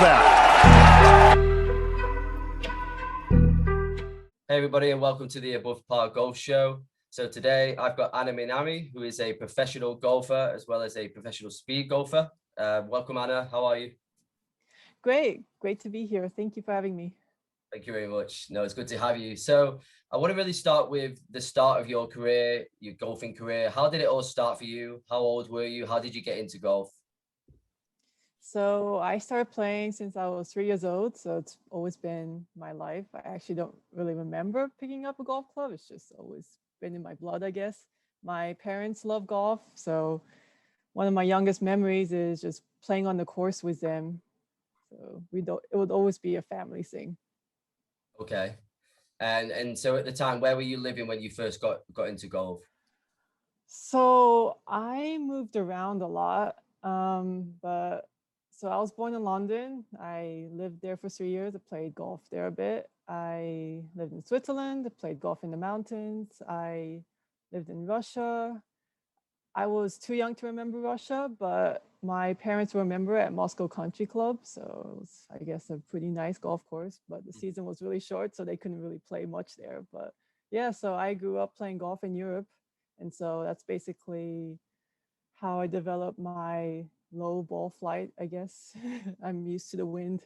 that. Hey everybody, and welcome to the Above Par Golf Show. So today I've got Anna Minami, who is a professional golfer as well as a professional speed golfer. Welcome, Anna. How are you? Great to be here. Thank you for having me. Thank you very much. No, it's good to have you. So I want to really start with the start of your career, your golfing career. How did it all start for you? How old were you? How did you get into golf? So I started playing since I was 3 years old. So it's always been my life. I actually don't really remember picking up a golf club. It's just always been in my blood, I guess. My parents love golf. So one of my youngest memories is just playing on the course with them. So it would always be a family thing. Okay. And so at the time, where were you living when you first got into golf? So I moved around a lot, but so I was born in London. I lived there for 3 years. I played golf there a bit. I lived in Switzerland. I played golf in the mountains. I lived in Russia. I was too young to remember Russia, but my parents were a member at Moscow Country Club. So it was, I guess, a pretty nice golf course, but the season was really short, so they couldn't really play much there. But yeah, so I grew up playing golf in Europe. And so that's basically how I developed my low ball flight, I guess. I'm used to the wind.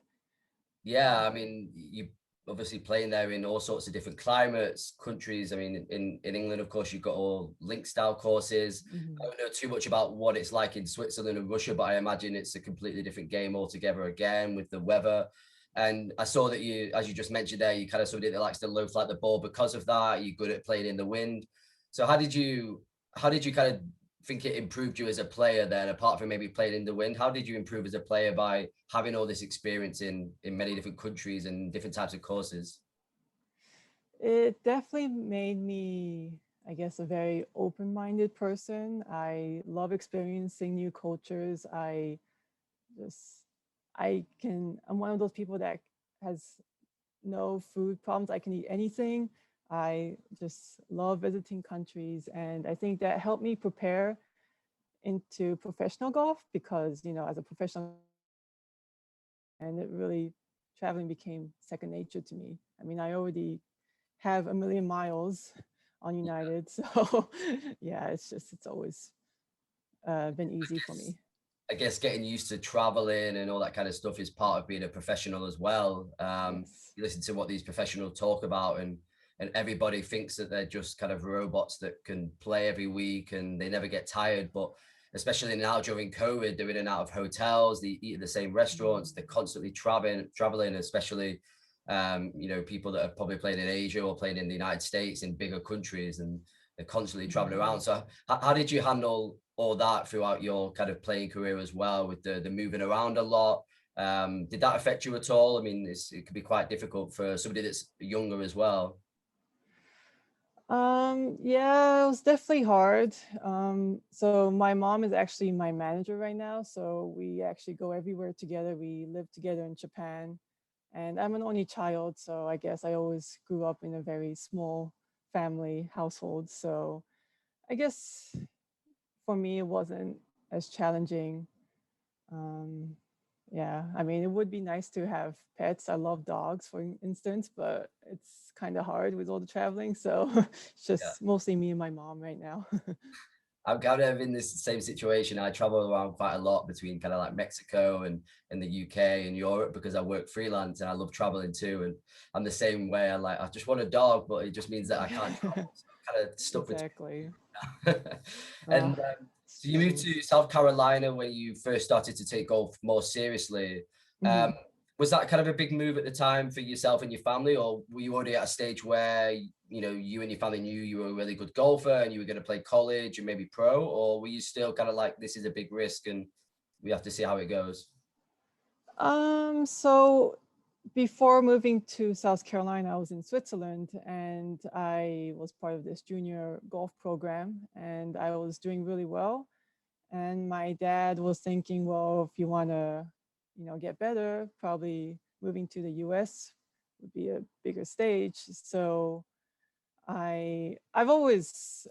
Yeah, I mean, you obviously playing there in all sorts of different climates, countries. I mean, in England, of course, you've got all link style courses. I don't know too much about what it's like in Switzerland and Russia, but I imagine it's a completely different game altogether again with the weather. And I saw that you, as you just mentioned there, you kind of somebody that likes to low flight the ball because of that. You're good at playing in the wind. So how did you kind of think it improved you as a player then, apart from maybe playing in the wind? How did you improve as a player by having all this experience in many different countries and different types of courses? It definitely made me, I guess, a very open-minded person. I love experiencing new cultures. I'm one of those people that has no food problems. I can eat anything. I just love visiting countries. And I think that helped me prepare into professional golf because, as a professional, and it really, traveling became second nature to me. I mean, I already have 1,000,000 miles on United. So yeah, it's always been easy for me. I guess getting used to traveling and all that kind of stuff is part of being a professional as well. Yes. You listen to what these professionals talk about, and everybody thinks that they're just kind of robots that can play every week and they never get tired. But especially now during COVID, they're in and out of hotels, they eat at the same restaurants, they're constantly traveling, especially people that are probably playing in Asia or playing in the United States in bigger countries, and they're constantly traveling around. So how did you handle all that throughout your kind of playing career as well, with the moving around a lot? Did that affect you at all? I mean, it could be quite difficult for somebody that's younger as well. Yeah, it was definitely hard. So my mom is actually my manager right now. So we actually go everywhere together. We live together in Japan, and I'm an only child. So I guess I always grew up in a very small family household. So I guess for me, it wasn't as challenging. Um, yeah, I mean, it would be nice to have pets. I love dogs, for instance, but it's kind of hard with all the traveling. So it's Yeah. just mostly me and my mom right now. I'm kind of in this same situation. I travel around quite a lot between kind of like Mexico and the UK and Europe because I work freelance and I love traveling too. And I'm the same way. I just want a dog, but it just means that I can't travel. So I'm kind of stuck Exactly. and so you moved Struggles. to South Carolina when you first started to take golf more seriously. Mhm. Was that kind of a big move at the time for yourself and your family, or were you already at a stage where you and your family knew you were a really good golfer and you were going to play college and maybe pro, or were you still kind of like, this is a big risk and we have to see how it goes? So before moving to South Carolina, I was in Switzerland and I was part of this junior golf program and I was doing really well. And my dad was thinking, well, if you want to, get better, probably moving to the US would be a bigger stage. So I've always,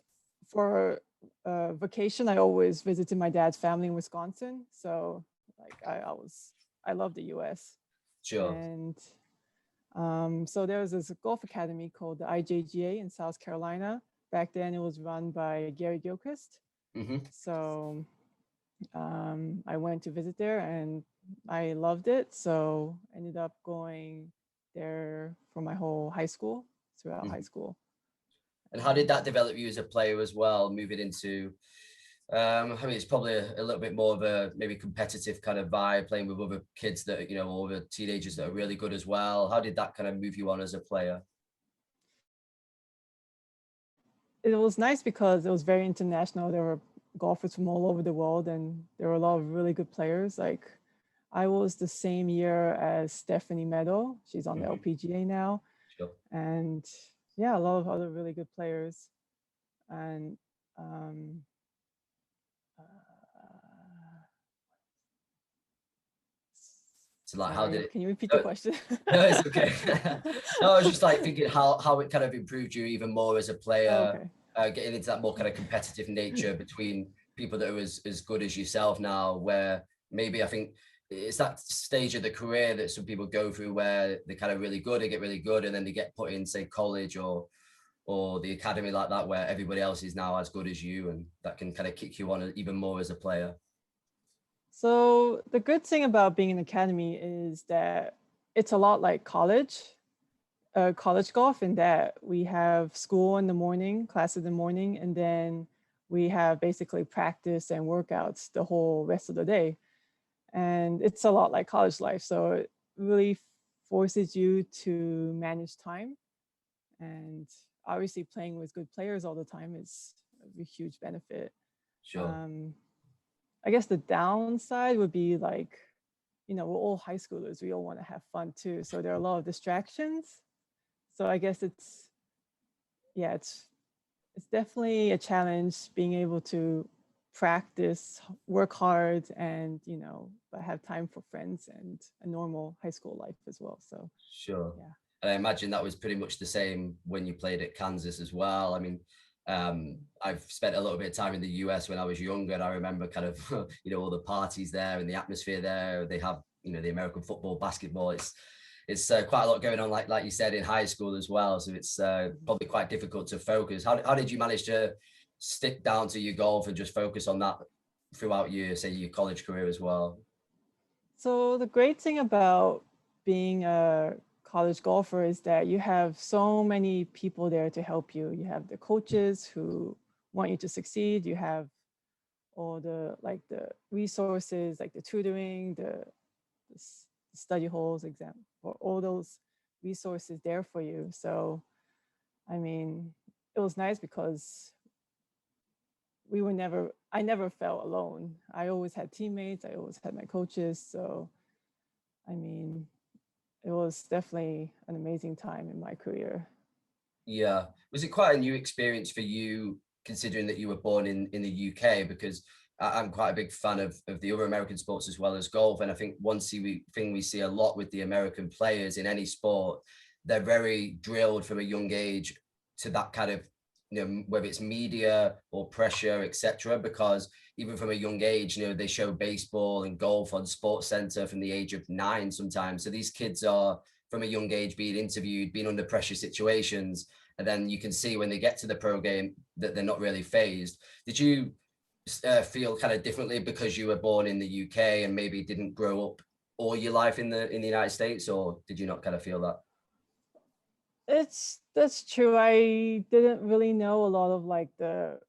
for vacation, I always visited my dad's family in Wisconsin. So like I love the US. Sure. And so there was this golf academy called the IJGA in South Carolina. Back then it was run by Gary Gilchrist. Hmm. So I went to visit there and I loved it. So I ended up going there for my whole high school, throughout high school. And how did that develop you as a player as well, moving into, I mean, it's probably a little bit more of a maybe competitive kind of vibe, playing with other kids that, you know, or other teenagers that are really good as well. How did that kind of move you on as a player? It was nice because it was very international. There were golfers from all over the world, and there were a lot of really good players. Like I was the same year as Stephanie Meadow. She's on the LPGA now. Sure. And yeah, a lot of other really good players. And uh, So like, how did it? can you repeat the question? No, it's okay. No, I was just like thinking how it kind of improved you even more as a player, getting into that more kind of competitive nature between people that are as good as yourself now, where maybe I think it's that stage of the career that some people go through where they're kind of really good, they get really good, and then they get put in, say, college or the academy like that, where everybody else is now as good as you, and that can kind of kick you on even more as a player. So the good thing about being an academy is that it's a lot like college golf, in that we have school in the morning, classes in the morning, and then we have basically practice and workouts the whole rest of the day. And it's a lot like college life. So it really forces you to manage time. And obviously playing with good players all the time is a huge benefit. Sure. I guess the downside would be like, we're all high schoolers. We all want to have fun too. So there are a lot of distractions. So I guess it's definitely a challenge being able to practice, work hard, and but have time for friends and a normal high school life as well. So Sure. yeah. And I imagine that was pretty much the same when you played at Kansas as well. I mean, I've spent a little bit of time in the US when I was younger, and I remember kind of all the parties there and the atmosphere there. They have the American football, basketball. It's quite a lot going on, like you said, in high school as well. So it's probably quite difficult to focus. How did you manage to stick down to your golf and just focus on that throughout your college career as well? So the great thing about being a college golfer is that you have so many people there to help you. You have the coaches who want you to succeed. You have all the resources, like the tutoring, the study halls, exam, or all those resources there for you. So, I mean, it was nice because I never felt alone. I always had teammates. I always had my coaches. So, I mean, it was definitely an amazing time in my career. Yeah. Was it quite a new experience for you, considering that you were born in the UK? Because I'm quite a big fan of the other American sports as well as golf. And I think one thing we see a lot with the American players in any sport, they're very drilled from a young age to that kind of, whether it's media or pressure, etc. Because even from a young age, they show baseball and golf on Sports Center from the age of 9 sometimes. So these kids are from a young age being interviewed, being under pressure situations, and then you can see when they get to the pro game that they're not really phased. Did you feel kind of differently because you were born in the UK and maybe didn't grow up all your life in the United States, or did you not kind of feel that? That's true. I didn't really know a lot of like the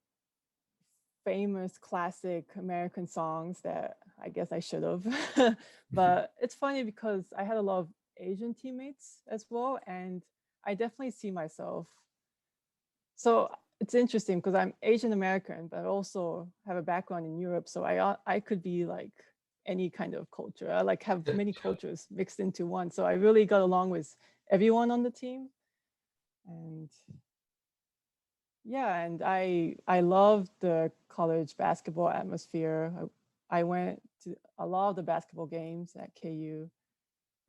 famous classic American songs that I guess I should have. But it's funny because I had a lot of Asian teammates as well, and I definitely see myself. So it's interesting because I'm Asian American, but I also have a background in Europe. So I could be like any kind of culture. I like have many cultures mixed into one. So I really got along with everyone on the team. And yeah, and I love the college basketball atmosphere. I went to a lot of the basketball games at KU,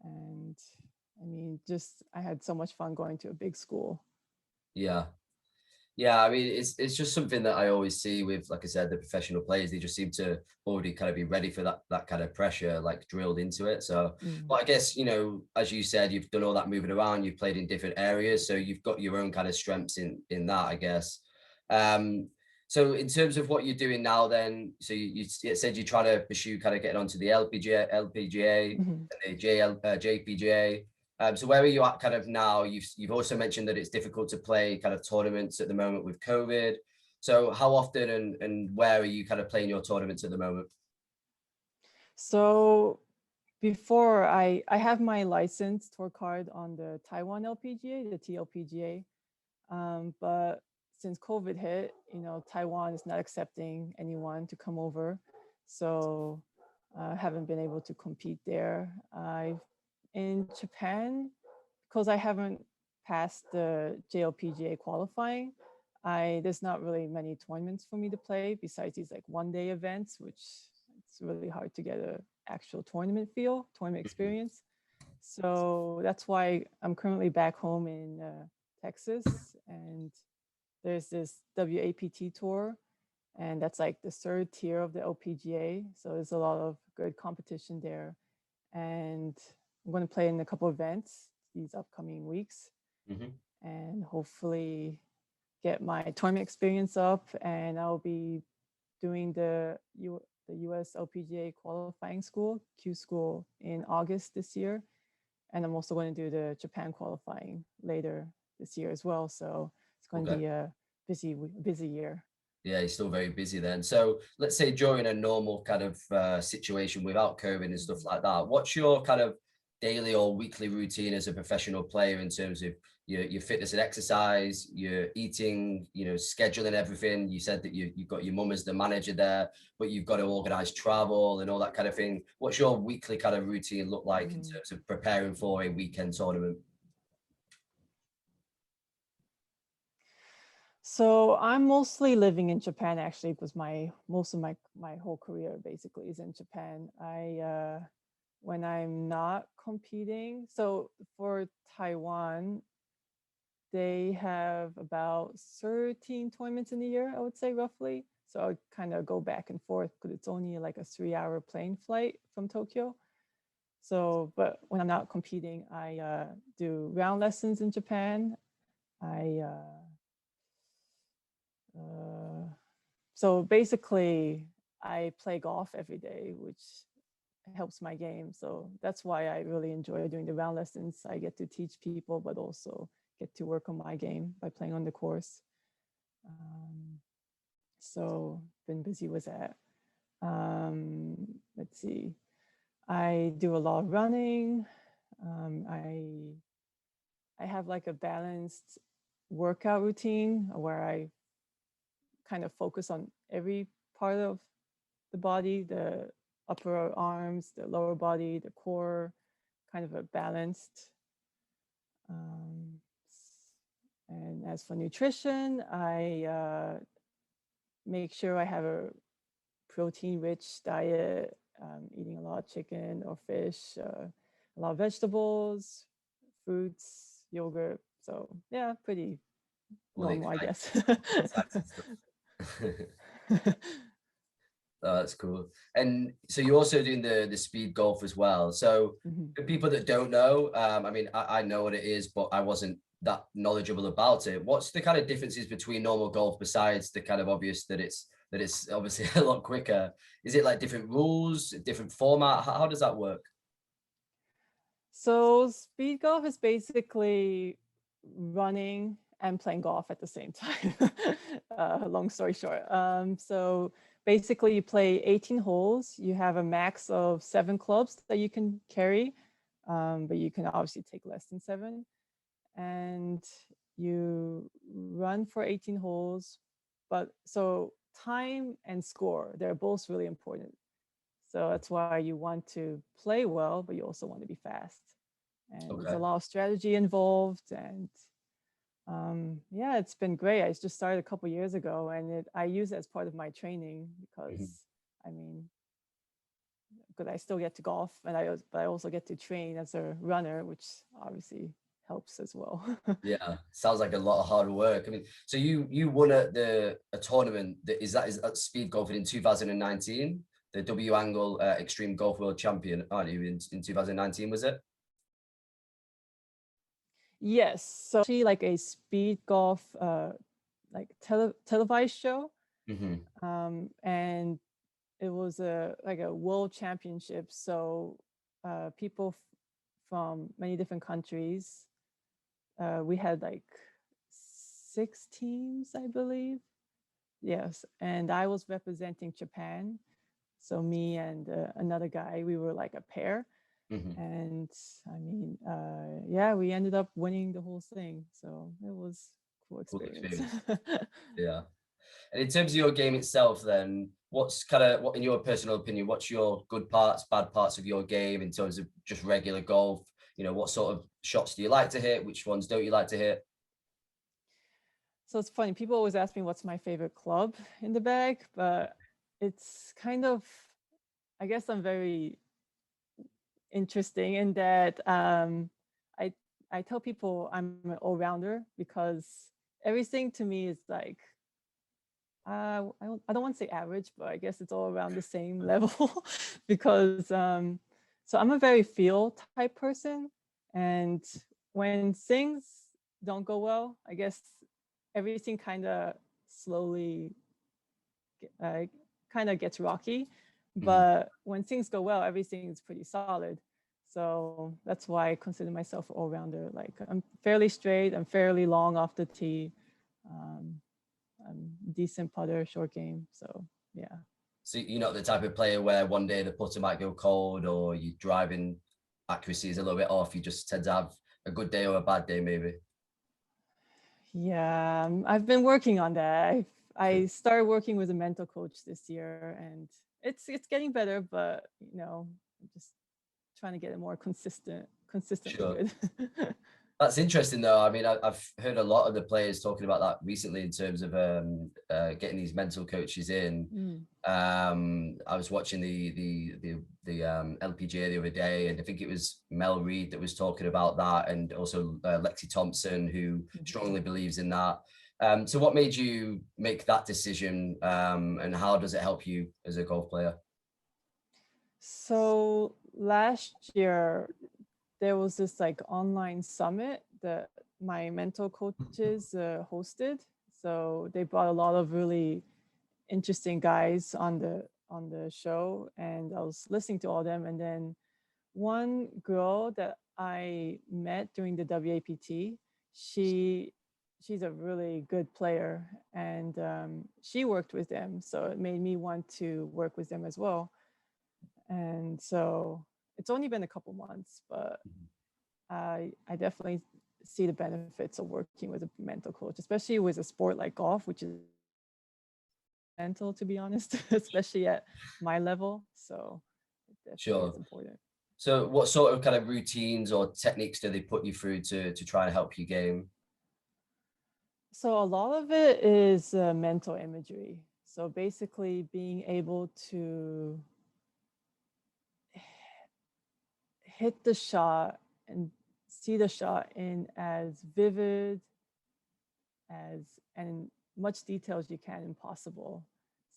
and I mean, just I had so much fun going to a big school. Yeah. Yeah, I mean, it's just something that I always see with, like I said, the professional players. They just seem to already kind of be ready for that kind of pressure, like drilled into it. So, Mm. but I guess, as you said, you've done all that moving around. You've played in different areas, so you've got your own kind of strengths in that, I guess. Um, so in terms of what you're doing now, then, so you said you're trying to pursue kind of getting onto the LPGA, Mhm. and the JPGA. So where are you at kind of now? You've also mentioned that it's difficult to play kind of tournaments at the moment with COVID. So how often and where are you kind of playing your tournaments at the moment? So before I have my license tour card on the Taiwan LPGA, the TLPGA. But since COVID hit, Taiwan is not accepting anyone to come over. So I haven't been able to compete there. I've in Japan, because I haven't passed the JLPGA qualifying, there's not really many tournaments for me to play besides these like 1 day events, which it's really hard to get a actual tournament Mhm. experience. So that's why I'm currently back home in Texas, and there's this WAPT tour, and that's like the third tier of the LPGA. So there's a lot of good competition there, and I'm going to play in a couple events these upcoming weeks, Mhm. and hopefully get my tournament experience up. And I'll be doing the US LPGA qualifying school, Q school, in August this year, and I'm also going to do the Japan qualifying later this year as well. So it's going to Okay. be a busy year. Yeah, you're still very busy then. So let's say during a normal kind of situation without COVID and stuff Mhm. like that, what's your kind of daily or weekly routine as a professional player in terms of your fitness and exercise, your eating, scheduling everything? You said that you've got your mum as the manager there, but you've got to organize travel and all that kind of thing. What's your weekly kind of routine look like in Mhm. terms of preparing for a weekend tournament? So I'm mostly living in Japan actually, because most of my whole career basically is in Japan. I when I'm not competing, so for Taiwan, they have about 13 tournaments in a year, I would say roughly. So I kind of go back and forth because it's only like a 3 hour plane flight from Tokyo. So, but when I'm not competing, I do round lessons in Japan. I so basically I play golf every day, which helps my game. So that's why I really enjoy doing the round lessons. I get to teach people, but also get to work on my game by playing on the course. Um, so been busy with that. Let's see. I do a lot of running. I have like a balanced workout routine where I kind of focus on every part of the body, the upper arms, the lower body, the core, kind of a balanced. Um, and as for nutrition, I make sure I have a protein-rich diet, eating a lot of chicken or fish, a lot of vegetables, fruits, yogurt. So yeah, pretty All the normal, I guess. exciting stuff. Oh, that's cool. And so you're also doing the speed golf as well. So Mhm. for people that don't know, I mean, I know what it is, but I wasn't that knowledgeable about it. What's the kind of differences between normal golf besides the kind of obvious that it's obviously a lot quicker? Is it like different rules, different format? How does that work? So speed golf is basically running and playing golf at the same time. Long story short. So basically you play 18 holes. You have a max of 7 clubs that you can carry, but you can obviously take less than 7. And you run for 18 holes. But so time and score, they're both really important. So that's why you want to play well, but you also want to be fast. And there's a Okay. lot of strategy involved. And yeah, it's been great. I just started a couple years ago, and I use it as part of my training Mhm. because, I mean, because I still get to golf, but I also get to train as a runner, which obviously helps as well. Yeah, sounds like a lot of hard work. I mean, so you won a tournament that is speed golfing in 2019, the W Angle Extreme Golf World Champion, aren't you? In 2019, was it? Yes, so actually like a speed golf like televised show, Mm-hmm. and it was like a world championship. So people from many different countries. We had like 6 teams, I believe. Yes, and I was representing Japan. So me and another guy, we were like a pair. Mm-hmm. And I mean, yeah, we ended up winning the whole thing. So it was a cool Cool experience. experience. Yeah. And in terms of your game itself, then what's what, in your personal opinion, what's your good parts, bad parts of your game in terms of just regular golf? You know, what sort of shots do you like to hit? Which ones don't you like to hit? So it's funny. People always ask me what's my favorite club in the bag, but it's kind of, I guess I'm very interesting in that I I tell people I'm an all-rounder because everything to me is like I don't want to say average, but I guess it's all around the same level because so I'm a very feel type person, and when things don't go well, I guess everything kind of slowly uh, kind of gets rocky. Mm-hmm. But when things go well, everything is pretty solid. So that's why I consider myself an all-rounder. Like I'm fairly straight, I'm fairly long off the tee. Um, I'm decent putter, short game. So yeah. So you're not the type of player where one day the putter might go cold or your driving accuracy is a little bit off. You just tend to have a good day or a bad day, maybe. Yeah, I've been working on that. I started working with a mental coach this year, and it's getting better, but I'm just trying to get it more consistently Sure. good. That's interesting, though. I mean, I've heard a lot of the players talking about that recently in terms of getting these mental coaches in. Mm. I was watching the LPGA the other day, and I think it was Mel Reid that was talking about that, and also Lexi Thompson, who strongly believes in that. So, what made you make that decision, and how does it help you as a golf player? So last year there was this like online summit that my mental coaches hosted. So they brought a lot of really interesting guys on the show, and I was listening to all of them. And then one girl that I met during the WAPT, she's a really good player, and she worked with them, so it made me want to work with them as well. And so it's only been a couple months, but I definitely see the benefits of working with a mental coach, especially with a sport like golf, which is mental, to be honest, especially at my level. So it definitely Sure. is important. So, what sort of kind of routines or techniques do they put you through to try and help you game? So a lot of it is mental imagery. So basically being able to hit the shot and see the shot in as vivid as and much detail as you can and possible.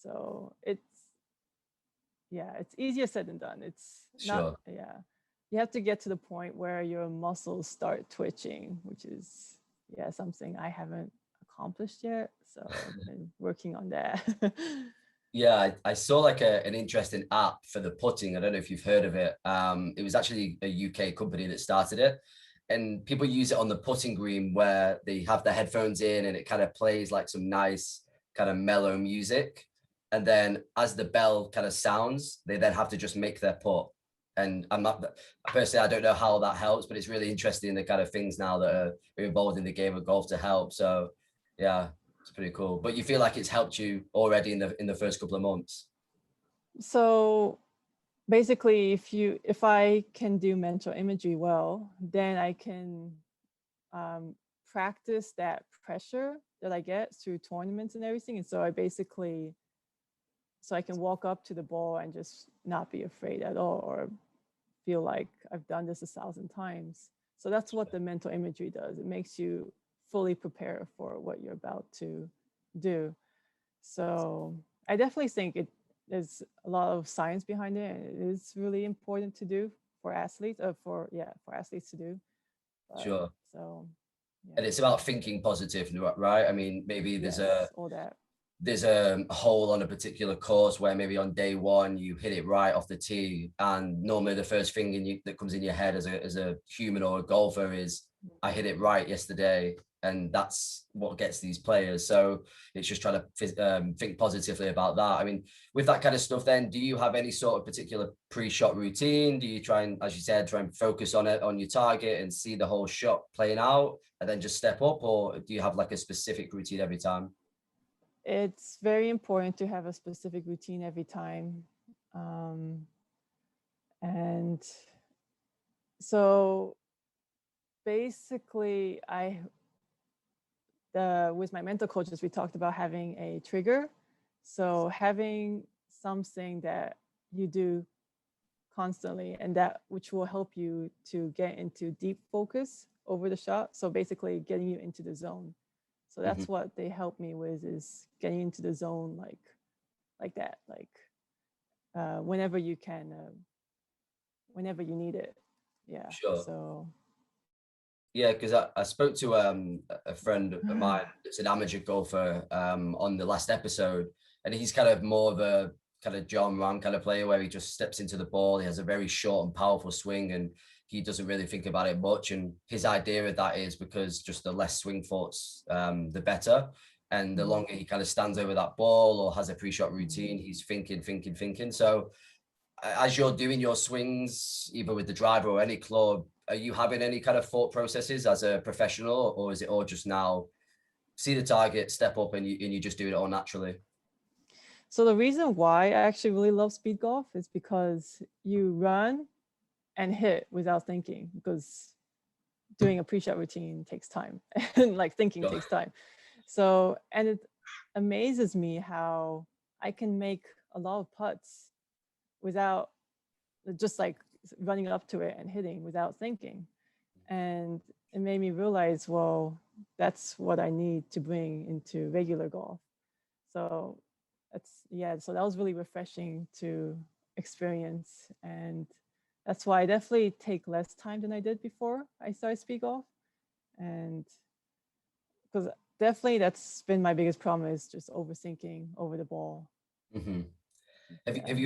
So it's easier said than done. It's not, Sure. yeah. You have to get to the point where your muscles start twitching, which is, yeah, something I haven't accomplished yet. So I've been working on that. Yeah, I saw like an interesting app for the putting. I don't know if you've heard of it. It was actually a UK company that started it, and people use it on the putting green where they have their headphones in and it kind of plays like some nice kind of mellow music. And then as the bell kind of sounds, they then have to just make their putt. And I'm not personally, I don't know how that helps, but it's really interesting the kind of things now that are involved in the game of golf to help. So yeah, it's pretty cool. But you feel like it's helped you already in the first couple of months. So basically, if I can do mental imagery well, then I can practice that pressure that I get through tournaments and everything. And so I can walk up to the ball and just not be afraid at all, or feel like I've done this 1,000 times. So that's what the mental imagery does. It makes you fully prepare for what you're about to do. So I definitely think there's a lot of science behind it, and it is really important to do for athletes, for athletes to do. But, Sure. so And yeah. it's about thinking positive, right? I mean, maybe Yes, all that. there's a hole on a particular course where maybe on day one you hit it right off the tee, and normally the first thing that comes in your head as a human or a golfer is, I hit it right yesterday, and that's what gets these players. So it's just trying to think positively about that. I mean, with that kind of stuff, then do you have any sort of particular pre-shot routine? Do you try and, as you said, try and focus on your target and see the whole shot playing out and then just step up, or do you have like a specific routine every time? It's very important to have a specific routine every time. And so basically with my mental coaches, we talked about having a trigger. So having something that you do constantly and that which will help you to get into deep focus over the shot. So basically getting you into the zone. So that's what they help me with, is getting into the zone like that, whenever you can, whenever you need it. Yeah. Sure. So Yeah, because I spoke to a friend of mine that's an amateur golfer on the last episode, and he's kind of more of a kind of John Ram kind of player where he just steps into the ball. He has a very short and powerful swing, and he doesn't really think about it much. And his idea of that is because just the less swing thoughts, the better. And the longer he kind of stands over that ball or has a pre-shot routine, he's thinking. So as you're doing your swings, either with the driver or any club, are you having any kind of thought processes as a professional, or is it all just now see the target, step up, and you just do it all naturally? So the reason why I actually really love speed golf is because you run and hit without thinking, because doing a pre-shot routine takes time and like thinking takes time. So, and it amazes me how I can make a lot of putts without just like running up to it and hitting without thinking. And it made me realize, well, that's what I need to bring into regular golf. So so that was really refreshing to experience. And that's why I definitely take less time than I did before I started speed golf. And because definitely that's been my biggest problem, is just overthinking over the ball. Mm-hmm. Have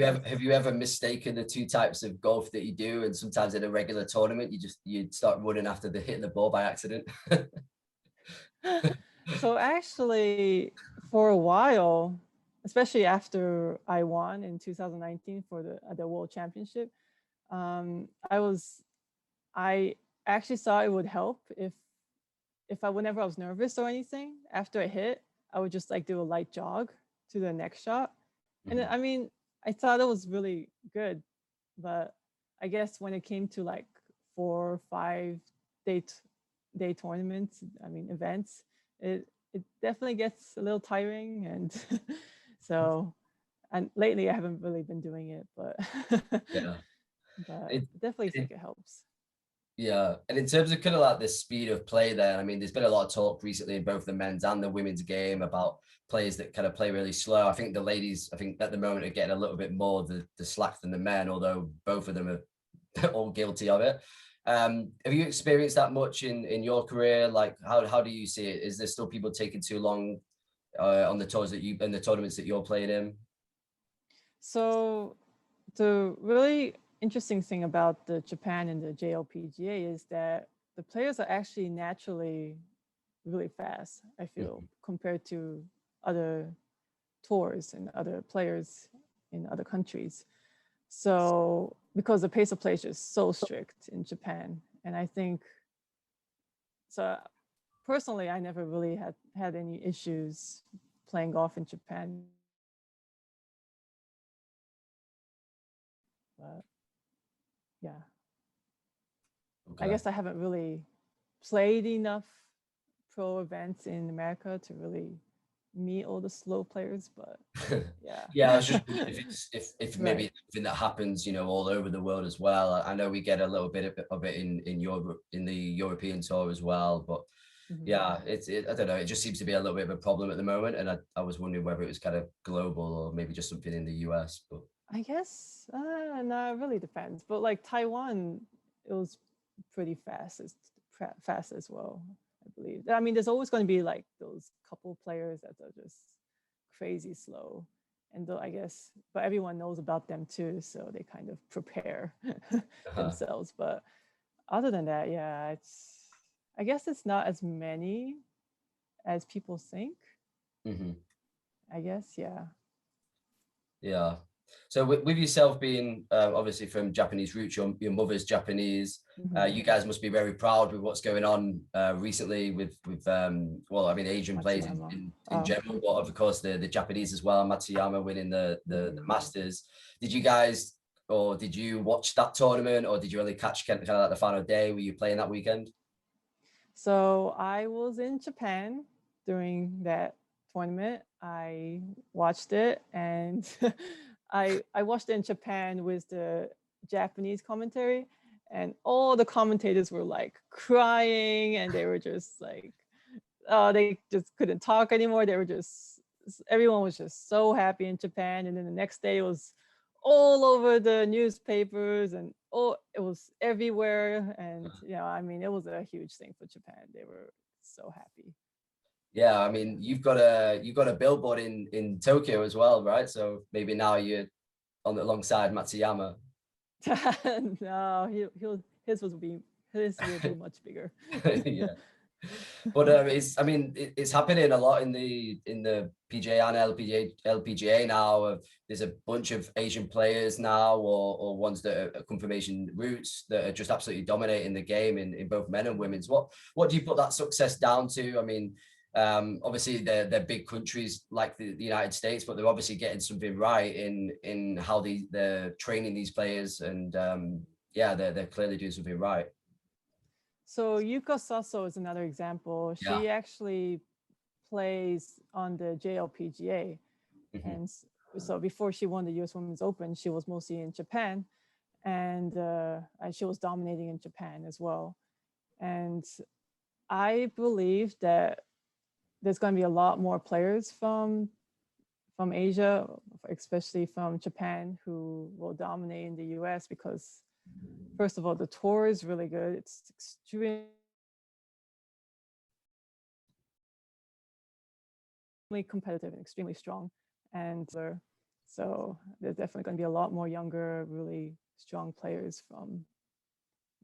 you ever mistaken the two types of golf that you do, and sometimes in a regular tournament you start running after hitting the ball by accident? So actually, for a while, especially after I won in 2019 for the World Championship, I actually thought it would help if whenever I was nervous or anything, after I hit, I would just like do a light jog to the next shot. And I mean, I thought it was really good, but I guess when it came to like 4 or 5 day tournaments, events, it definitely gets a little tiring. And so, and lately I haven't really been doing it, but Yeah. but I definitely think it helps. Yeah, and in terms of kind of like the speed of play there, I mean, there's been a lot of talk recently in both the men's and the women's game about players that kind of play really slow. I think the ladies, I think at the moment, are getting a little bit more the slack than the men, although both of them are all guilty of it. Have you experienced that much in your career? Like, how do you see it? Is there still people taking too long on the tours in the tournaments that you're playing in? So the really interesting thing about the Japan and the JLPGA is that the players are actually naturally really fast, I feel, compared to other tours and other players in other countries. So because the pace of play is just so strict in Japan. And I think, so personally, I never really had any issues playing golf in Japan. But yeah, Okay. I guess I haven't really played enough pro events in America to really meet all the slow players, but yeah. Yeah, I was just wondering if it's if maybe Right. it's something that happens, all over the world as well. I know we get a little bit of it in Europe, in the European tour as well, but Mhm. yeah, I don't know, it just seems to be a little bit of a problem at the moment, and I was wondering whether it was kind of global or maybe just something in the US, but I guess no, it really depends. But like Taiwan, it was pretty fast as well, I believe. I mean, there's always going to be like those couple players that are just crazy slow, and I guess, but everyone knows about them too, so they kind of prepare themselves. But other than that, yeah, I guess it's not as many as people think. mhm. I guess, yeah. Yeah. So with yourself being obviously from Japanese roots, your mother's Japanese, Mhm. you guys must be very proud with what's going on recently with well, I mean, Asian players Matsuyama. in Oh. general, but of course the Japanese as well. Matsuyama winning the Mhm. Masters. Did you guys, or did you watch that tournament, or did you really catch kind of like the final day? Were you playing that weekend? So I was in Japan during that tournament. I watched it, and I watched it in Japan with the Japanese commentary, and all the commentators were like crying, and they were just like, oh, they just couldn't talk anymore. They were just, everyone was just so happy in Japan. And then the next day it was all over the newspapers, and oh, it was everywhere. And I mean, it was a huge thing for Japan. They were so happy. Yeah, I mean, you've got a billboard in Tokyo as well, right? So maybe now you're on alongside Matsuyama. No, his will be much bigger. Yeah. But I mean, it's happening a lot in the PGA and LPGA now. There's a bunch of Asian players now, or ones that are confirmation routes that are just absolutely dominating the game in both men and women's. What do you put that success down to? I mean, obviously they're big countries like the United States, but they're obviously getting something right in how they're training these players, and yeah, they're clearly doing something right. So Yuka Saso is another example. Yeah. She actually plays on the JLPGA. Mhm. And so before she won the US Women's Open, she was mostly in Japan, and she was dominating in Japan as well. And I believe that there's going to be a lot more players from Asia, especially from Japan, who will dominate in the US because, first of all, the tour is really good. It's extremely competitive and extremely strong. And so there's definitely going to be a lot more younger, really strong players from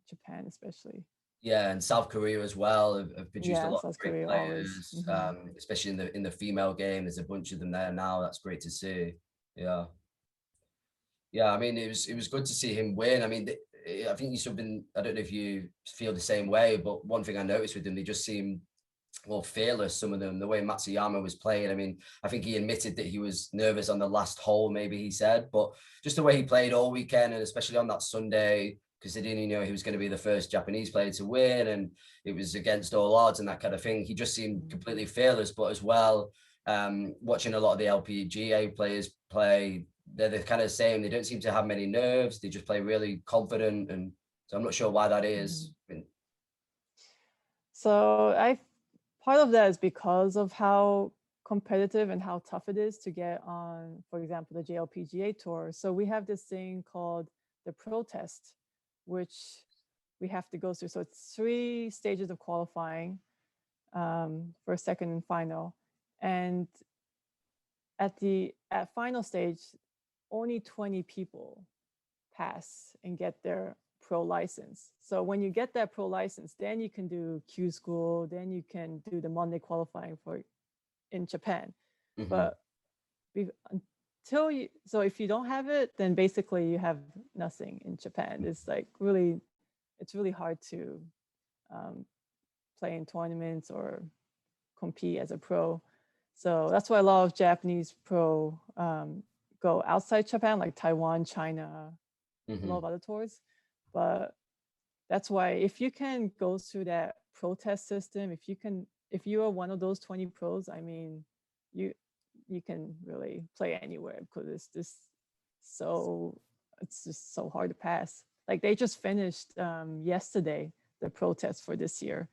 Japan, especially. Yeah, and South Korea as well have produced a Yeah, lot of South great Korea always. players, especially in the female game. There's a bunch of them there now. That's great to see. Yeah, yeah. I mean, it was good to see him win. I mean, I think he's something. I don't know if you feel the same way, but one thing I noticed with them, they just seem well fearless. Some of them, the way Matsuyama was playing. I mean, I think he admitted that he was nervous on the last hole. Maybe he said, but just the way he played all weekend, and especially on that Sunday, considering he was going to be the first Japanese player to win, and it was against all odds and that kind of thing. He just seemed completely fearless. But as well, watching a lot of the LPGA players play, they're the kind of same. They don't seem to have many nerves. They just play really confident, and so I'm not sure why that is. I mean, So part of that is because of how competitive and how tough it is to get on, for example, the JLPGA tour. So we have this thing called the pro test, which we have to go through. So it's 3 stages of qualifying, first, second, and final. And at final stage, only 20 people pass and get their pro license. So when you get that pro license, then you can do Q school, then you can do the Monday qualifying for in Japan. mhm. But so if you don't have it, then basically you have nothing in Japan. It's really hard to um, play in tournaments or compete as a pro. So that's why a lot of Japanese pro go outside Japan, like Taiwan, China, a lot Mhm. of other tours. But that's why if you can go through that protest system, if you are one of those 20 pros, I mean, you can really play anywhere because it's just so hard to pass. Like they just finished yesterday the protest for this year.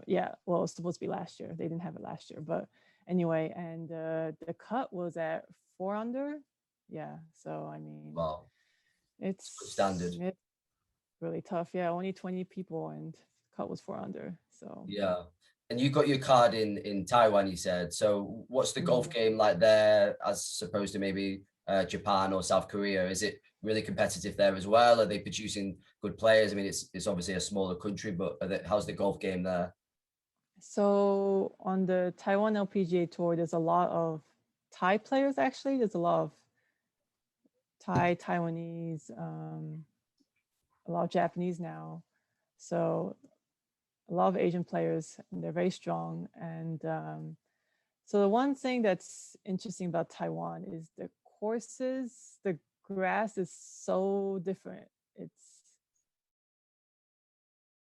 Yeah, well, it's supposed to be last year. They didn't have it last year, but anyway, and the cut was at 4 under. Yeah, so I mean, Wow, it's good it's standard. really tough. Yeah, only 20 people, and cut was 4 under. So Yeah. And you got your card in Taiwan, you said. So what's the golf mhm. game like there as opposed to maybe Japan or South Korea? Is it really competitive there as well? Are they producing good players? I mean, it's obviously a smaller country, but how's the golf game there? So on the Taiwan LPGA tour, there's a lot of Thai players. Actually, there's a lot of Thai, Taiwanese, a lot of Japanese now. So a lot of Asian players, and they're very strong. And so the one thing that's interesting about Taiwan is the courses, the grass is so different.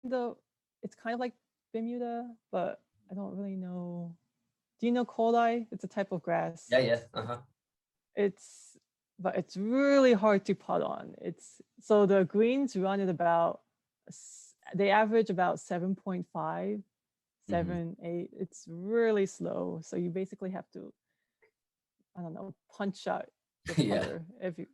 The it's kind of like Bermuda, but I don't really know. Do you know Kodai? It's a type of grass. Yeah, yeah. Uh-huh. It's but it's really hard to putt on. It's so the greens run at about they average about 7.5, 7, 8. It's really slow. So you basically have to, I don't know, punch out your Yeah. putter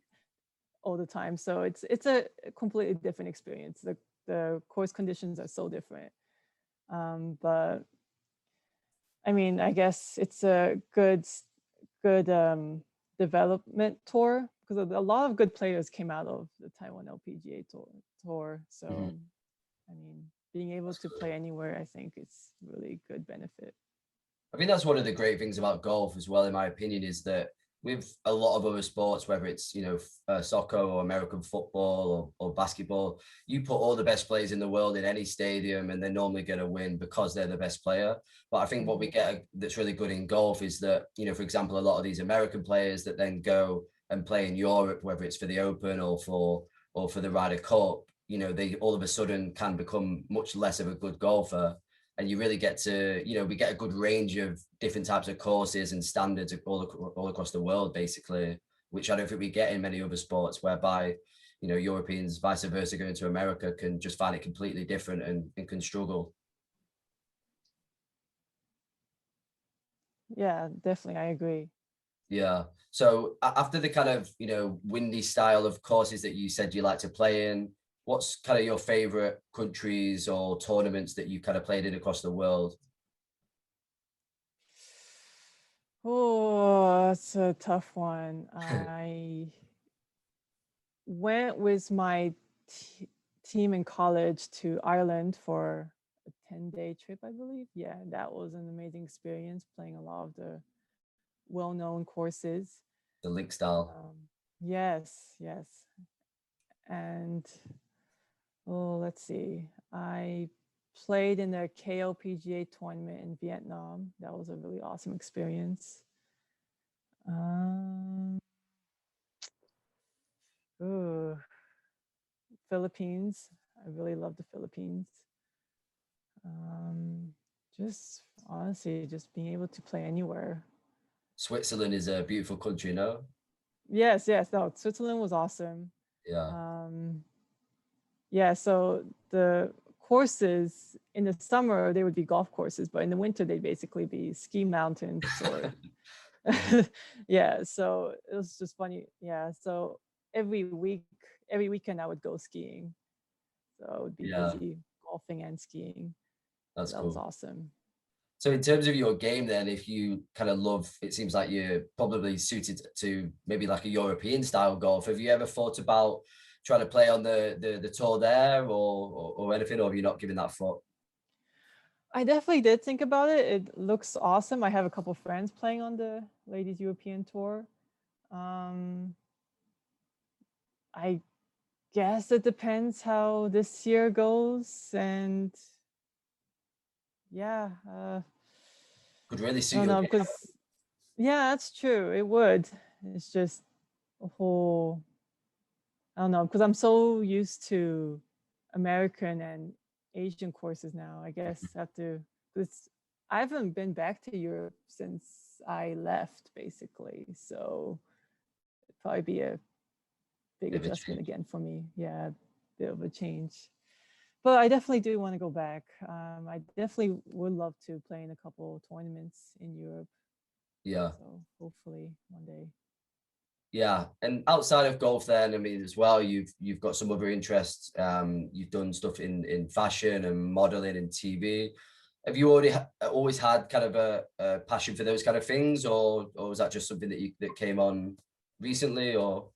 all the time. So it's a completely different experience. The course conditions are so different. But I mean, I guess it's a good development tour because a lot of good players came out of the Taiwan LPGA tour. So I mean, being able That's to good. play anywhere, I think it's really good benefit. I think that's one of the great things about golf as well, in my opinion, is that with a lot of other sports, whether it's, soccer or American football or basketball, you put all the best players in the world in any stadium and they're normally going to win because they're the best player. But I think what we get that's really good in golf is that, for example, a lot of these American players that then go and play in Europe, whether it's for the Open or for the Ryder Cup, they all of a sudden can become much less of a good golfer, and you really get to, we get a good range of different types of courses and standards all across the world, basically, which I don't think we get in many other sports, whereby, Europeans, vice versa, going to America can just find it completely different and can struggle. Yeah, definitely, I agree. Yeah. So after the kind of, windy style of courses that you said you like to play in, what's kind of your favorite countries or tournaments that you kind of played in across the world? Oh, that's a tough one. I went with my team in college to Ireland for a 10-day trip, I believe. Yeah, that was an amazing experience playing a lot of the well-known courses. The link style. Yes, yes. And let's see. I played in the KLPGA tournament in Vietnam. That was a really awesome experience. Ooh, Philippines. I really love the Philippines. Just honestly, just being able to play anywhere. Switzerland is a beautiful country, no? Yes, yes. No, Switzerland was awesome. Yeah. Yeah, so the courses in the summer, they would be golf courses, but in the winter, they'd basically be ski mountains or yeah, so it was just funny. Yeah, so every weekend I would go skiing. So I would be Yeah, busy golfing and skiing. So that's that was cool. awesome. So in terms of your game then, if you kind of love, it seems like you're probably suited to maybe like a European style golf. Have you ever thought about trying to play on the tour there or anything, or have you not given that thought? I definitely did think about it. It looks awesome. I have a couple friends playing on the Ladies European Tour. Um, I guess it depends how this year goes, and yeah, Could really I suit don't your know game. because yeah, that's true. It would. It's just a whole. I don't know because I'm so used to American and Asian courses now. I guess I have to. It's I haven't been back to Europe since I left, basically. So it'd probably be a big Bit of a adjustment change. again for me. Yeah, bit of a change. But I definitely do want to go back. I definitely would love to play in a couple tournaments in Europe. Yeah. So hopefully one day. Yeah, and outside of golf, then I mean, as well, you've got some other interests. You've done stuff in fashion and modeling and TV. Have you always had kind of a passion for those kind of things, or was that just something that came on recently? Or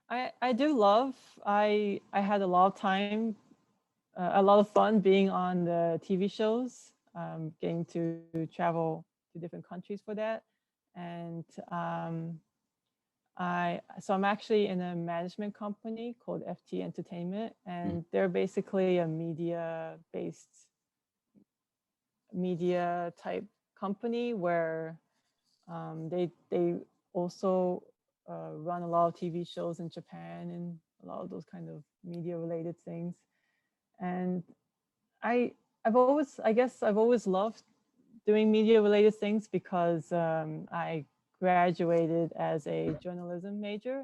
I do love. I had a lot of time, a lot of fun being on the TV shows, getting to travel to different countries for that, and I'm actually in a management company called FT Entertainment, mm, and they're basically a media type company where they also run a lot of TV shows in Japan and a lot of those kind of media related things. And I I guess I've always loved doing media related things because I graduated as a journalism major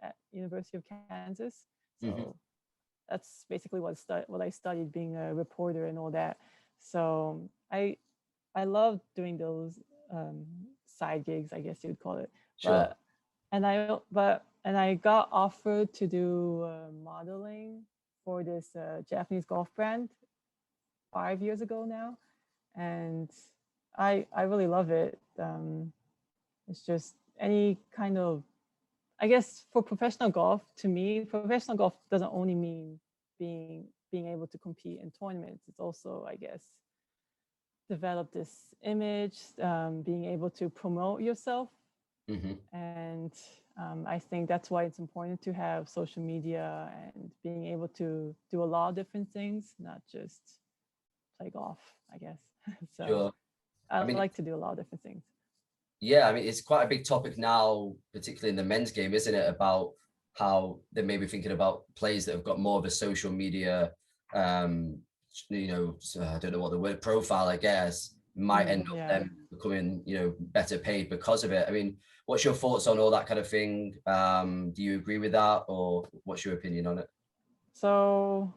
at University of Kansas. So mhm. that's basically what I studied, being a reporter and all that. So I love doing those side gigs, I guess you would call it. Sure. But I got offered to do modeling for this Japanese golf brand 5 years ago now, and I really love it. It's just any kind of, I guess, for professional golf. To me, professional golf doesn't only mean being able to compete in tournaments. It's also, I guess, develop this image, being able to promote yourself. Hmm. And I think that's why it's important to have social media and being able to do a lot of different things, not just play golf, I guess. So Sure. I I like mean, to do a lot of different things. yeah, I mean, it's quite a big topic now, particularly in the men's game, isn't it? About how they may be thinking about players that have got more of a social media, um, I don't know what the word, profile, I guess, might end up Yeah. them becoming, better paid because of it. I mean, what's your thoughts on all that kind of thing? Do you agree with that, or what's your opinion on it? So,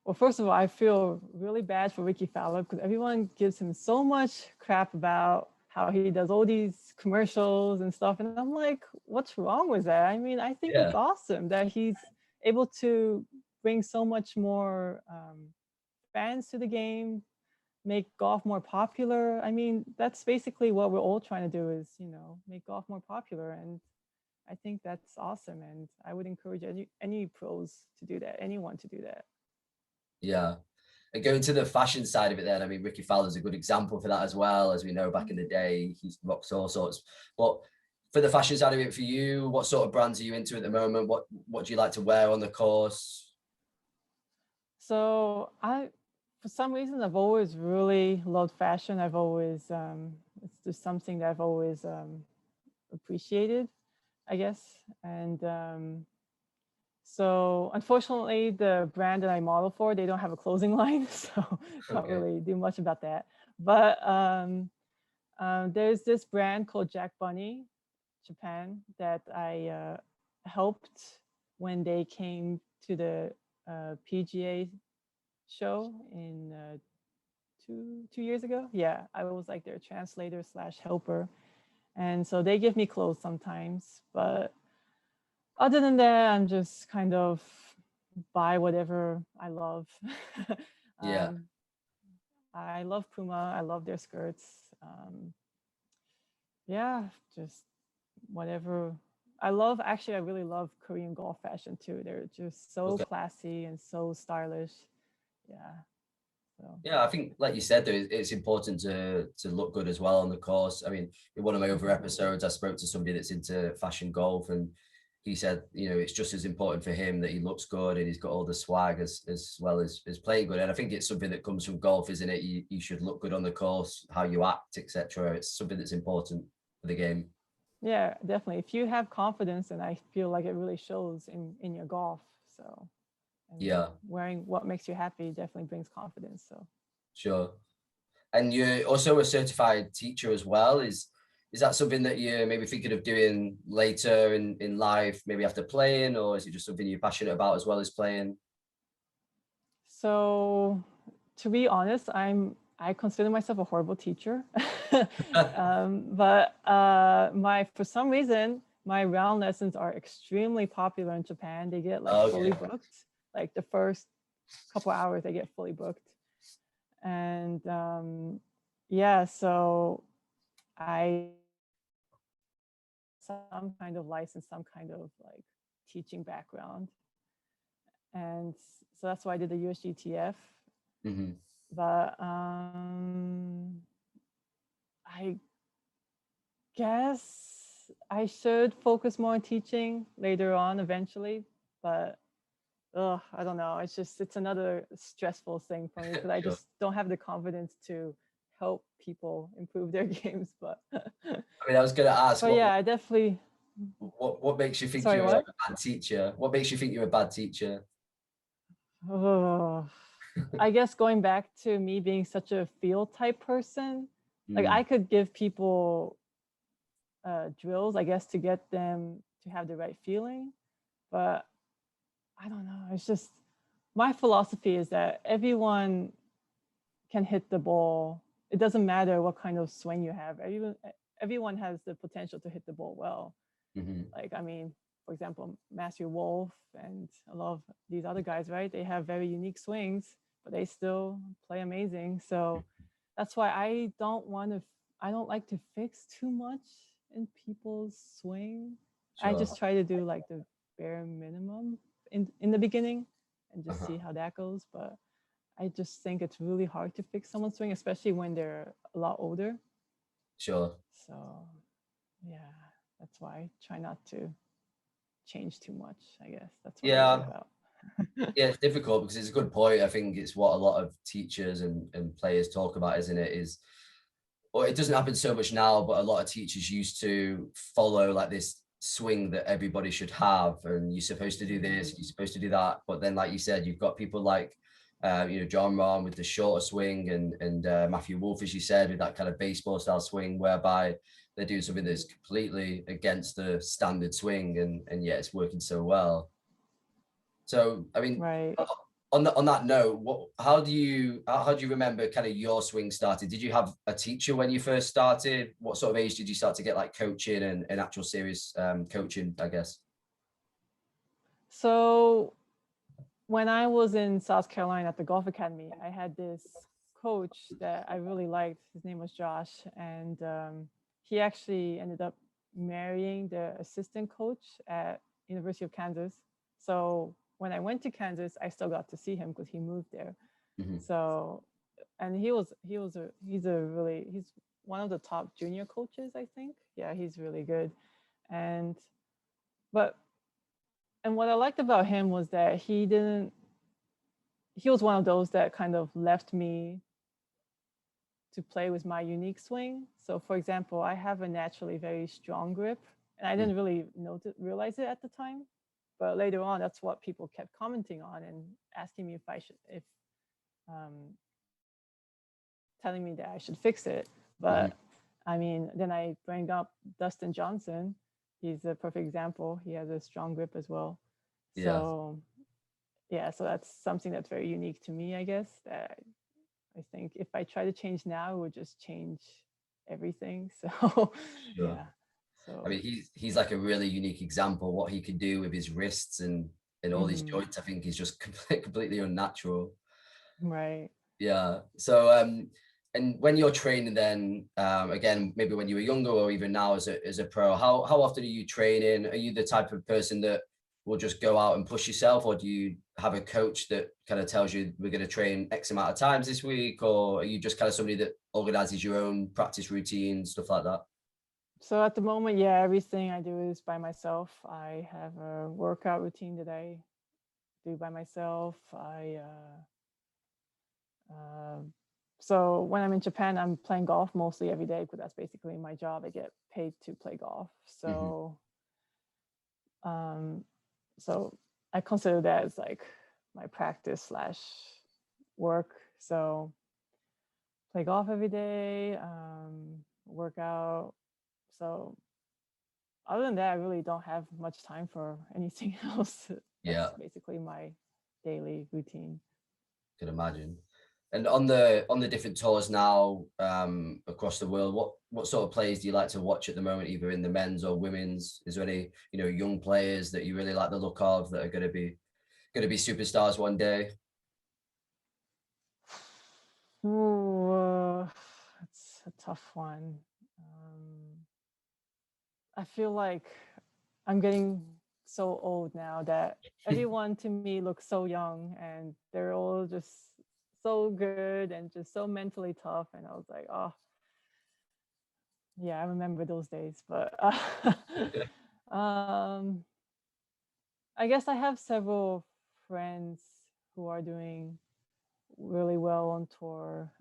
well, first of all, I feel really bad for Ricky Fowler because everyone gives him so much crap about how he does all these commercials and stuff. And I'm like, what's wrong with that? I mean, I think it's Yeah, awesome that he's able to bring so much more fans to the game, make golf more popular. I mean, that's basically what we're all trying to do is, make golf more popular. And I think that's awesome. And I would encourage any pros to do that, anyone to do that. yeah. And going to the fashion side of it, then, I mean, Ricky Fowler's a good example for that as well. As we know, back in the day, he's rocked all sorts. But for the fashion side of it, for you, what sort of brands are you into at the moment? What do you like to wear on the course? So for some reason, I've always really loved fashion. It's just something that I've always appreciated, I guess. And so unfortunately, the brand that I model for, they don't have a clothing line, so can't Okay. really do much about that. But there's this brand called Jack Bunny, Japan, that I helped when they came to the PGA show in 2 years ago. Yeah, I was like their translator slash helper, and so they give me clothes sometimes. But other than that, I'm just kind of buy whatever I love. Yeah. um, I love Puma. I love their skirts. Yeah, just whatever. I really love Korean golf fashion too. They're just so Okay. classy and so stylish. Yeah. So Yeah, I think, like you said, though, it's important to look good as well on the course. I mean, in one of my other episodes, I spoke to somebody that's into fashion golf, and he said, it's just as important for him that he looks good and he's got all the swag as well as playing good. And I think it's something that comes from golf, isn't it? You should look good on the course, how you act, etc. It's something that's important for the game. yeah, definitely. If you have confidence, and I feel like it really shows in your golf. So, and Yeah, wearing what makes you happy definitely brings confidence. So sure. And you're also a certified teacher as well. Is that something that you're maybe thinking of doing later in life, maybe after playing, or is it just something you're passionate about as well as playing? So to be honest, I consider myself a horrible teacher. But for some reason, my round lessons are extremely popular in Japan. They get like fully Okay. booked. Like the first couple hours, they get fully booked. And yeah, so I some kind of license, some kind of like teaching background. And so that's why I did the USGTF. Mm-hmm. But I guess I should focus more on teaching later on eventually. But I don't know. It's another stressful thing for me because I Sure. just don't have the confidence to help people improve their games. But I mean, I was going to ask, but yeah, I definitely. what makes you think Sorry, you're a what? bad teacher? What makes you think you're a bad teacher? Oh, I guess going back to me being such a feel type person, like I Mm, could give people drills, I guess, to get them to have the right feeling. But I don't know. It's just my philosophy is that everyone can hit the ball. It doesn't matter what kind of swing you have. Everyone has the potential to hit the ball well. mm-hmm. Like, I mean, for example, Matthew Wolf and a lot of these other guys, right? They have very unique swings, but they still play amazing. So that's why I don't like to fix too much in people's swing. I Sure. just try to do like the bare minimum in the beginning and just Uh-huh. see how that goes. But I just think it's really hard to fix someone's swing, especially when they're a lot older. Sure. So yeah, that's why I try not to change too much. I guess that's what I worry Yeah. about. Yeah, it's difficult because it's a good point. I think it's what a lot of teachers and players talk about, isn't it? Well, it doesn't happen so much now, but a lot of teachers used to follow like this swing that everybody should have, and you're supposed to do this, you're supposed to do that. But then, like you said, you've got people like, John Rahm with the shorter swing, and Matthew Wolf, as you said, with that kind of baseball style swing, whereby they're doing something that's completely against the standard swing, and yeah, it's working so well. So, I mean, Right. on that note, how do you remember kind of your swing started? Did you have a teacher when you first started? What sort of age did you start to get like coaching and actual serious coaching, I guess? So when I was in South Carolina at the golf academy, I had this coach that I really liked. His name was Josh, and he actually ended up marrying the assistant coach at University of Kansas. So when I went to Kansas, I still got to see him because he moved there. Mhm. So, and he's one of the top junior coaches, I think. Yeah, he's really good. And but and what I liked about him was that he was one of those that kind of left me to play with my unique swing. So for example, I have a naturally very strong grip, and I Mm. didn't really realize it at the time. But later on, that's what people kept commenting on and asking me if um, telling me that I should fix it. Mhm. But I mean, then I bring up Dustin Johnson. He's a perfect example. He has a strong grip as well. Yeah, So yeah, so that's something that's very unique to me, I guess. That I think if I try to change now, it would just change everything. So sure. yeah. I So mean, he's like a really unique example. What he can do with his wrists and all these mhm, joints, I think, is just completely unnatural. right. Yeah. So, and when you're training, then again, maybe when you were younger or even now as a pro, how often are you training? Are you the type of person that will just go out and push yourself, or do you have a coach that kind of tells you we're going to train X amount of times this week, or are you just kind of somebody that organizes your own practice routine, stuff like that? So at the moment, yeah, everything I do is by myself. I have a workout routine that I do by myself. Uh, so when I'm in Japan, I'm playing golf mostly every day because that's basically my job. I get paid to play golf. Hmm. Um, so I consider that as like my practice slash work. So play golf every day, work out. So other than that, I really don't have much time for anything else. Yeah, That's basically my daily routine. can imagine. And on the different tours now across the world, what sort of players do you like to watch at the moment, either in the men's or women's? Is there any, you know, young players that you really like the look of that are going to be superstars one day? Ooh, it's a tough one. I feel like I'm getting so old now that everyone to me looks so young and they're all just so good and just so mentally tough. And I was like, oh, yeah, I remember those days. But um, I guess I have several friends who are doing really well on tour.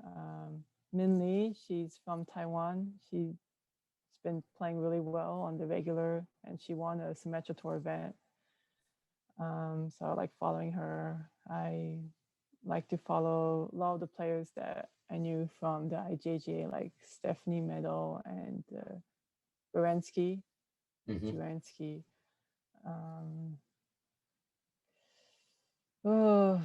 Min, she's from Taiwan. She's been playing really well on the regular, and she won a Symetra Tour event. So I like following her. I like to follow a lot of the players that I knew from the IJGA, like Stephanie Meadow and Baranski. Juransky. Oh,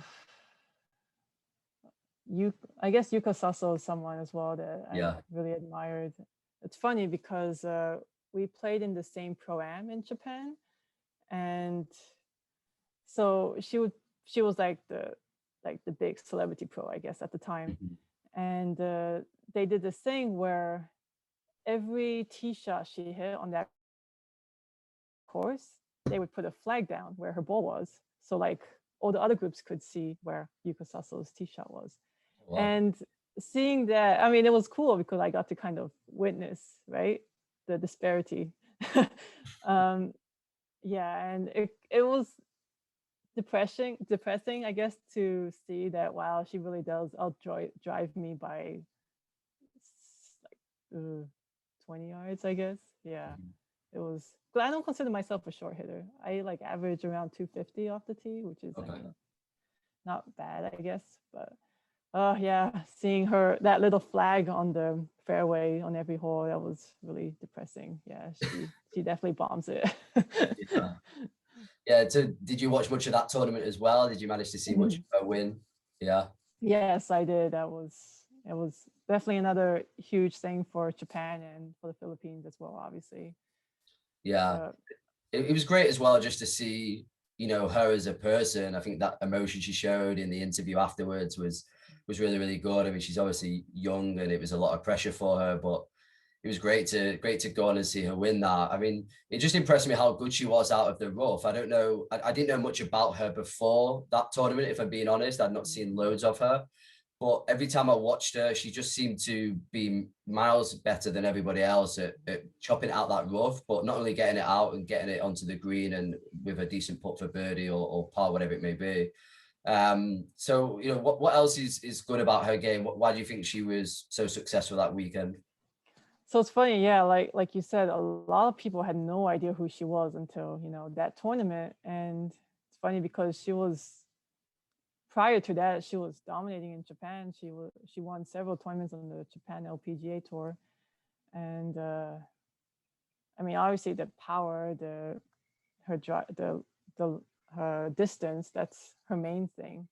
I guess Yuka Sasso is someone as well that I Yeah. really admired. It's funny because we played in the same pro-am in Japan, and so she was like the big celebrity pro, I guess, at the time. And they did this thing where every tee shot she hit on that course, they would put a flag down where her ball was, so like all the other groups could see where Yuka Sasso's tee shot was. Wow. And seeing that, I mean, it was cool because I got to kind of witness, right, the disparity. Yeah, and it was depressing, I guess, to see that, wow, she really does drive me by like 20 yards, I guess. Yeah, it was. But I don't consider myself a short hitter. I like average around 250 off the tee, which is, Okay. I mean, not bad, I guess. But yeah, seeing that little flag on the fairway on every hole, that was really depressing. Yeah, she definitely bombs it. Yeah. Yeah. So did you watch much of that tournament as well? Did you manage to see much of her win? Yeah. Yes, I did. It was definitely another huge thing for Japan and for the Philippines as well, obviously. Yeah. It was great as well just to see, you know, her as a person. I think that emotion she showed in the interview afterwards was really, really good. I mean, she's obviously young and it was a lot of pressure for her, but it was great to go on and see her win that. I mean, it just impressed me how good she was out of the rough. I don't know, I didn't know much about her before that tournament, if I'm being honest. I'd not seen loads of her. But every time I watched her, she just seemed to be miles better than everybody else at chopping out that rough, but not only getting it out and getting it onto the green and with a decent putt for birdie or par, whatever it may be. So, you know, what else is good about her game? Why do you think she was so successful that weekend? So it's funny, yeah, like you said, a lot of people had no idea who she was until, that tournament. And it's funny because prior to that, she was dominating in Japan. She won several tournaments on the Japan LPGA tour. And I mean, obviously the power, her distance, that's her main thing.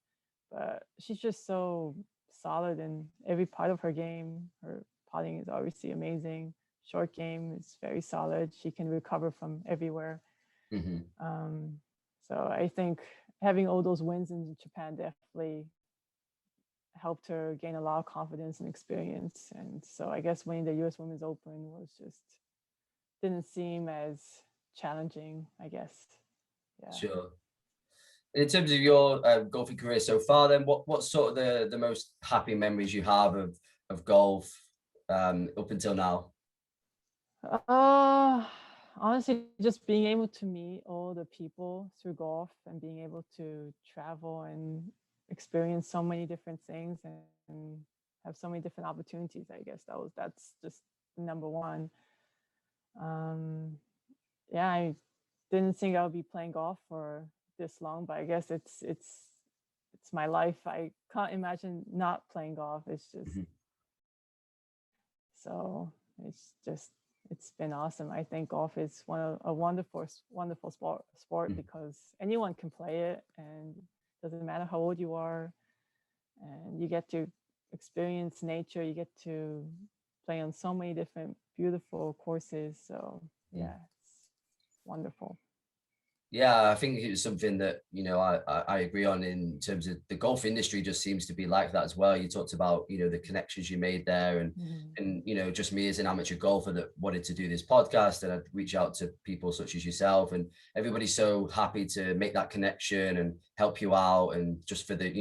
But she's just so solid in every part of her game. Her putting is obviously amazing. Short game is very solid. She can recover from everywhere. So I think having all those wins in Japan definitely helped her gain a lot of confidence and experience. And so I guess winning the US Women's Open didn't seem as challenging, I guess. Yeah. Sure. In terms of your golfing career so far, then what's sort of the most happy memories you have of golf up until now? Honestly, just being able to meet all the people through golf and being able to travel and experience so many different things and have so many different opportunities. I guess that's just number one. Yeah, I didn't think I would be playing golf for this long, but I guess it's my life. I can't imagine not playing golf. It's just So it's been awesome. I think golf is a wonderful sport because anyone can play it, and doesn't matter how old you are, and you get to experience nature. You get to play on so many different beautiful courses. So yeah, it's wonderful. Yeah, I think it was something that, I agree on in terms of the golf industry just seems to be like that as well. You talked about, the connections you made there and, just me as an amateur golfer that wanted to do this podcast, and I'd reach out to people such as yourself, and everybody's so happy to make that connection and help you out, and just for the,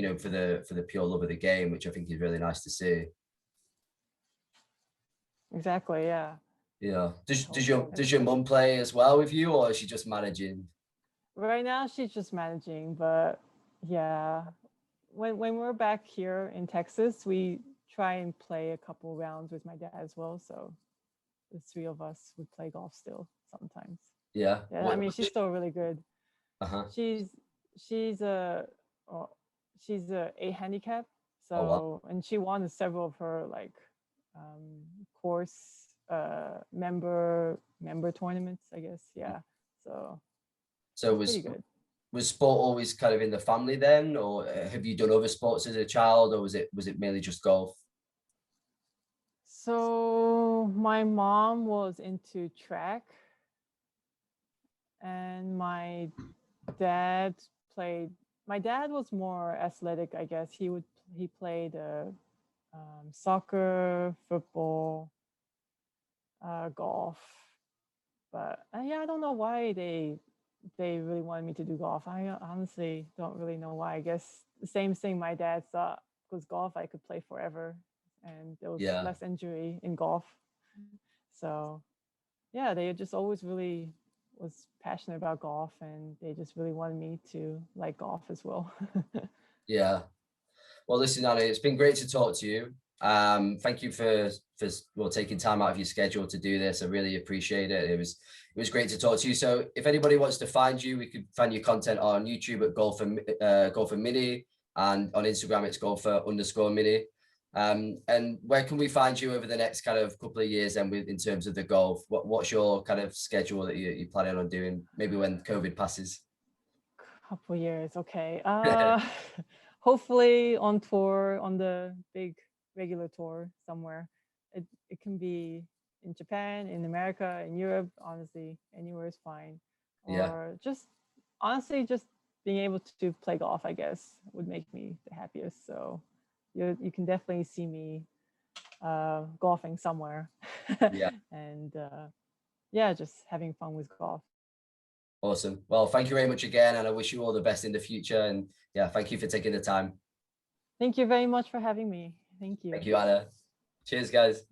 for the pure love of the game, which I think is really nice to see. Exactly. Yeah. Yeah. Does your mum play as well with you, or is she just managing? Right now, she's just managing, but yeah, when we're back here in Texas, we try and play a couple rounds with my dad as well. So the three of us would play golf still sometimes. Yeah. I mean, she's still really good. She's a 8 handicap. So wow. And she won several of her course member tournaments, I guess. Yeah. So was sport always kind of in the family then, or have you done other sports as a child, or was it mainly just golf? So my mom was into track, and my dad was more athletic, I guess. He played soccer, football, golf, but yeah, I don't know why they really wanted me to do golf. I honestly don't really know why. I guess the same thing my dad thought, because golf I could play forever, and there was less injury in golf. So yeah, they just always really was passionate about golf, and they just really wanted me to like golf as well. Yeah. Well, listen, Anna, it's been great to talk to you. Thank you for taking time out of your schedule to do this. I really appreciate it. It was great to talk to you. So if anybody wants to find you, we could find your content on YouTube at Golfer Mini, and on Instagram it's Golfer_Mini. And where can we find you over the next kind of couple of years then, in terms of the golf? What's your kind of schedule that you're planning on doing, maybe when COVID passes? Couple years, okay. Hopefully on tour, on the big regular tour somewhere. It can be in Japan, in America, in Europe. Honestly, anywhere is fine. Or just honestly, just being able to play golf, I guess, would make me the happiest. So you can definitely see me golfing somewhere. And just having fun with golf. Awesome. Well, thank you very much again, and I wish you all the best in the future. And thank you for taking the time. Thank you very much for having me. Thank you. Thank you, Anna. Cheers, guys.